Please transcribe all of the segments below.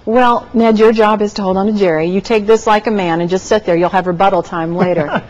Well, Ned, your job is to hold on to Jerry. You take this like a man and just sit there. You'll have rebuttal time later.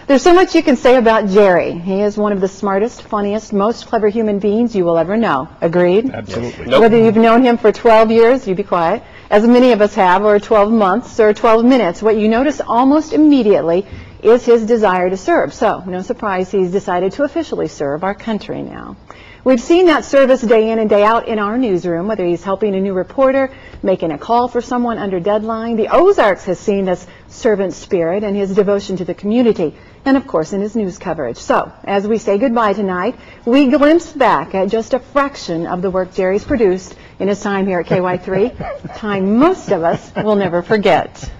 There's so much you can say about Jerry. He is one of the smartest, funniest, most clever human beings you will ever know. Agreed? Absolutely. Nope. Whether you've known him for 12 years, you be quiet, as many of us have, or 12 months, or 12 minutes, what you notice almost immediately is his desire to serve. So, no surprise, he's decided to officially serve our country now. We've seen that service day in and day out in our newsroom, whether he's helping a new reporter, making a call for someone under deadline. The Ozarks has seen this servant spirit and his devotion to the community, and of course in his news coverage. So, as we say goodbye tonight, we glimpse back at just a fraction of the work Jerry's produced in his time here at KY3, time most of us will never forget.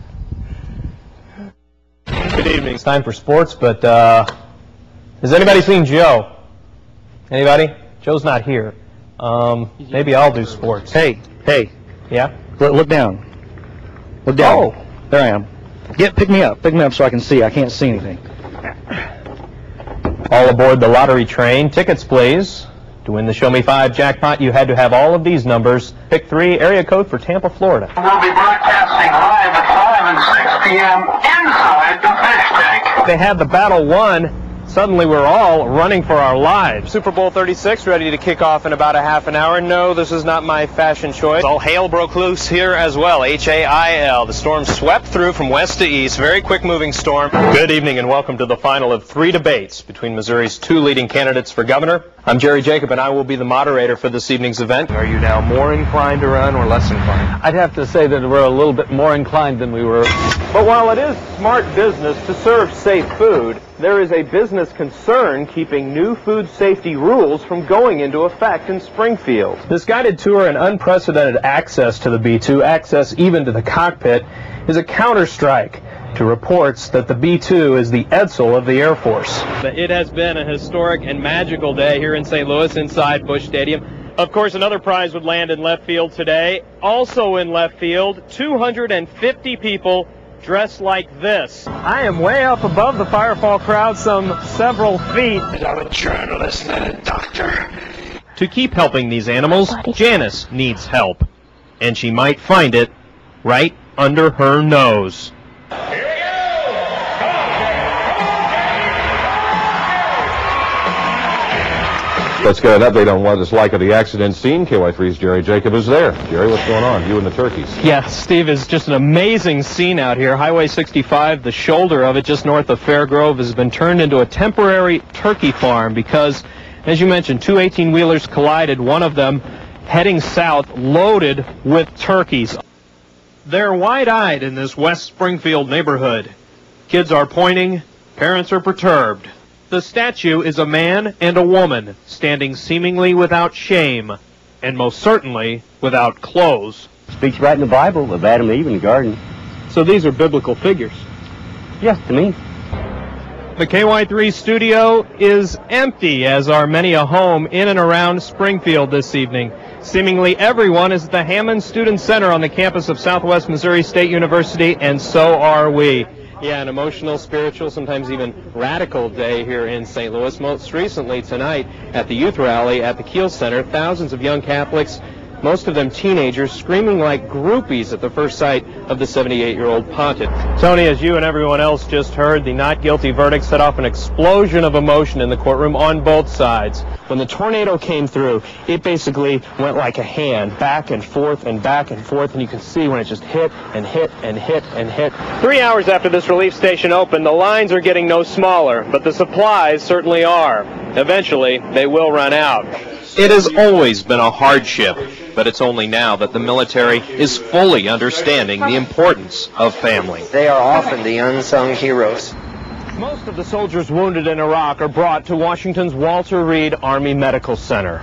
Good evening. It's time for sports, but has anybody seen Joe? Anybody? Joe's not here. Maybe I'll do sports. Hey. Yeah? Look down. Look down. Oh. There I am. Pick me up so I can see. I can't see anything. All aboard the lottery train. Tickets, please. To win the Show Me 5 jackpot, you had to have all of these numbers. Pick 3, area code for Tampa, Florida. We'll be broadcasting live at 5 and 6 p.m. inside the fish tank. They had the battle won. Suddenly we're all running for our lives. Super Bowl 36 ready to kick off in about a half an hour. No, this is not my fashion choice. All hail broke loose here as well. H-A-I-L. The storm swept through from west to east. Very quick moving storm. Good evening and welcome to the final of 3 debates between Missouri's 2 leading candidates for governor. I'm Jerry Jacob and I will be the moderator for this evening's event. Are you now more inclined to run or less inclined? I'd have to say that we're a little bit more inclined than we were. But while it is smart business to serve safe food, there is a business concern keeping new food safety rules from going into effect in Springfield. This guided tour and unprecedented access to the B-2, access even to the cockpit, is a counterstrike to reports that the B-2 is the Edsel of the Air Force. It has been a historic and magical day here in St. Louis inside Busch Stadium. Of course, another prize would land in left field today. Also in left field, 250 people dressed like this. I am way up above the firefall crowd, some several feet. I'm a journalist, not a doctor. To keep helping these animals, Janice needs help. And she might find it right under her nose. Let's get an update on what it's like at the accident scene. Ky3's Jerry Jacob is there. Jerry, what's going on? You and the turkeys. Yeah, Steve, is just an amazing scene out here. Highway 65, the shoulder of it just north of Fairgrove, has been turned into a temporary turkey farm because, as you mentioned, 2 18-wheelers collided, one of them heading south, loaded with turkeys. They're wide-eyed in this West Springfield neighborhood. Kids are pointing, parents are perturbed. The statue is a man and a woman standing seemingly without shame and most certainly without clothes. Speaks right in the Bible of Adam and Eve in the garden. So these are biblical figures. Yes, to me. The KY3 studio is empty, as are many a home in and around Springfield this evening. Seemingly everyone is at the Hammond Student Center on the campus of Southwest Missouri State University, and so are we. Yeah, an emotional, spiritual, sometimes even radical day here in St. Louis. Most recently tonight at the youth rally at the Kiel Center, thousands of young Catholics, most of them teenagers, screaming like groupies at the first sight of the 78-year-old pontiff. Tony, as you and everyone else just heard, the not guilty verdict set off an explosion of emotion in the courtroom on both sides. When the tornado came through, it basically went like a hand, back and forth, and you can see when it just hit and hit and hit and hit. 3 hours after this relief station opened, the lines are getting no smaller, but the supplies certainly are. Eventually, they will run out. It has always been a hardship, but it's only now that the military is fully understanding the importance of family. They are often the unsung heroes. Most of the soldiers wounded in Iraq are brought to Washington's Walter Reed Army Medical Center.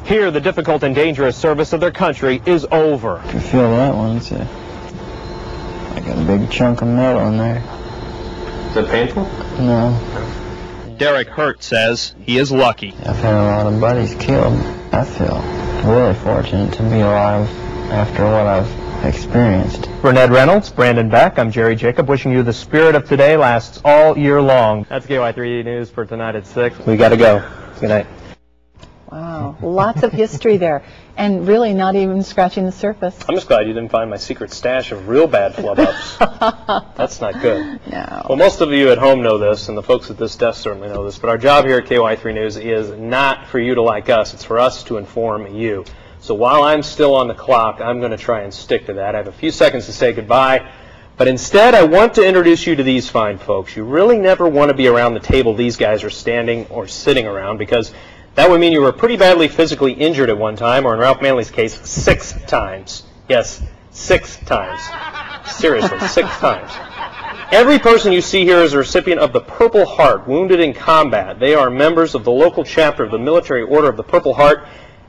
Here, the difficult and dangerous service of their country is over. You feel that one, it's I got a big chunk of metal in there. Is it painful? No. Derek Hurt says he is lucky. I've had a lot of buddies killed. I feel really fortunate to be alive after what I've experienced. For Ned Reynolds, Brandon Beck, I'm Jerry Jacob, wishing you the spirit of today lasts all year long. That's KY3 News for tonight at 6. We got to go. Good night. Wow, lots of history there, and really not even scratching the surface. I'm just glad you didn't find my secret stash of real bad flub-ups. That's not good. No. Well, most of you at home know this, and the folks at this desk certainly know this, but our job here at KY3 News is not for you to like us. It's for us to inform you. So while I'm still on the clock, I'm going to try and stick to that. I have a few seconds to say goodbye, but instead I want to introduce you to these fine folks. You really never want to be around the table these guys are standing or sitting around, because that would mean you were pretty badly physically injured at one time, or in Ralph Manley's case, 6 times. Yes, 6 times. Seriously, 6 times. Every person you see here is a recipient of the Purple Heart, wounded in combat. They are members of the local chapter of the Military Order of the Purple Heart,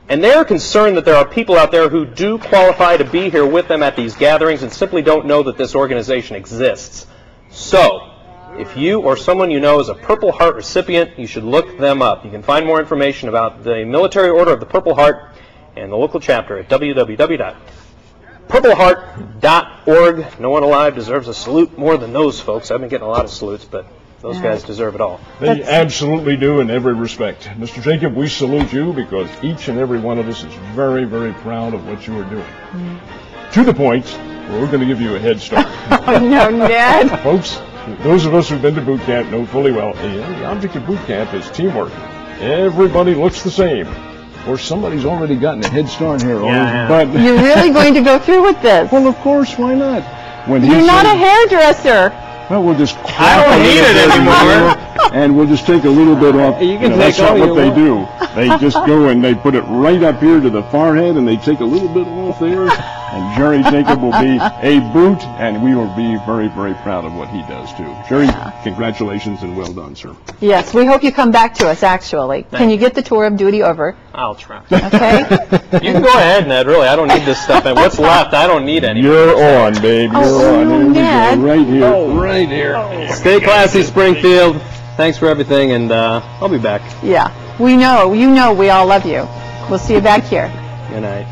and they're concerned that there are people out there who do qualify to be here with them at these gatherings and simply don't know that this organization exists. So, if you or someone you know is a Purple Heart recipient, you should look them up. You can find more information about the Military Order of the Purple Heart and the local chapter at www.purpleheart.org. No one alive deserves a salute more than those folks. I've been getting a lot of salutes, but those guys deserve it all. They absolutely do in every respect. Mr. Jacob, we salute you because each and every one of us is very, very proud of what you are doing. To the point, we're going to give you a head start. Oh, no, Ned. Folks, those of us who've been to boot camp know fully well, the object of boot camp is teamwork. Everybody looks the same. Or somebody's already gotten a head start here. But You're really going to go through with this? well, of course, why not? When You're not a hairdresser. Well, we'll just I don't need it anymore. And we'll just take a little bit off. You can that's take not all what you they want. do. They just go and they put it right up here to the forehead, and they take a little bit off there. And Jerry Jacob will be a boot, and we will be very, very proud of what he does too. Jerry, congratulations and well done, sir. Yes, we hope you come back to us, actually. Can you get the tour of duty over? I'll try. Okay? You can go ahead, Ned, really. I don't need this stuff. And what's left, I don't need any. You're on, babe. You're on. Here we Ned. go. Right here. Right here. Stay classy, Springfield. Thanks for everything, and I'll be back. Yeah. We know. You know we all love you. We'll see you back here. Good night.